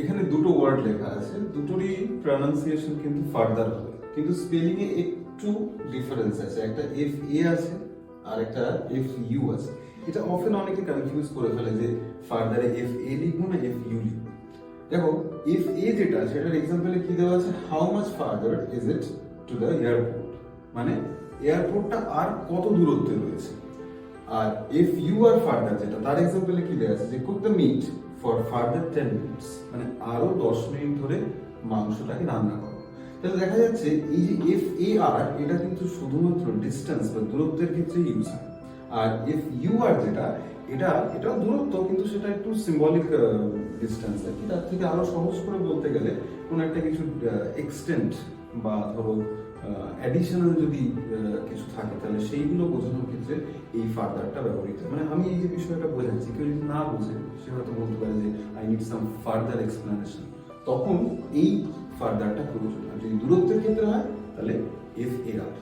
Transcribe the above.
এখানে দুটো ওয়ার্ড লেখা আছে, দুটোরই প্রনাউন্সিয়েশন কিন্তু ফার্দার হবে, কিন্তু স্পেলিং এ একটু ডিফারেন্স আছে। একটা এফ এ আছে আর একটা এফ ইউ আছে। এটা অফেন অনেকে কনফিউজ করে ফেলে যে ফার্দারে এফ এ লিখবো না এফ ইউ লিখবো। দেখো এফ এ যেটা সেটার এক্সাম্পলে কি দেওয়া আছে, how much further is it to the airport, মানে এয়ারপোর্টটা আর কত দূরত্বে রয়েছে। আর ইফ ইউ আর ফার্দার যেটা তার এক্সাম্পলে কি দেওয়া আছে যে cook the meat for further 10 minutes, মানে আরো 10 মিনিট ধরে মাংসটাকে রান্না করো। তাহলে দেখা যাচ্ছে এই যে এফ এ আর এটা কিন্তু শুধুমাত্র ডিস্টেন্স বা দূরত্বের ক্ষেত্রে ইউজ হয়। আর এফ ইউ আর যেটা এটা দূরত্ব, কিন্তু সেটা একটু সিম্বলিক ডিস্টেন্স আর কি। তার থেকে আরো সহজ করে বলতে গেলে কোনো একটা কিছু এক্সটেন্ট বা ধরো অ্যাডিশনাল যদি কিছু থাকে তাহলে সেইগুলো বোঝানোর ক্ষেত্রে এই ফার্দারটা ব্যবহৃত হয়। মানে আমি এই যে বিষয়টা বোঝাচ্ছি, কেউ যদি না বোঝে সে হয়তো বলতে পারে যে I need some further explanation, তখন এই ফার্দারটা প্রয়োজন। আর যদি দূরত্বের ক্ষেত্রে হয় তাহলে এফ এ আর।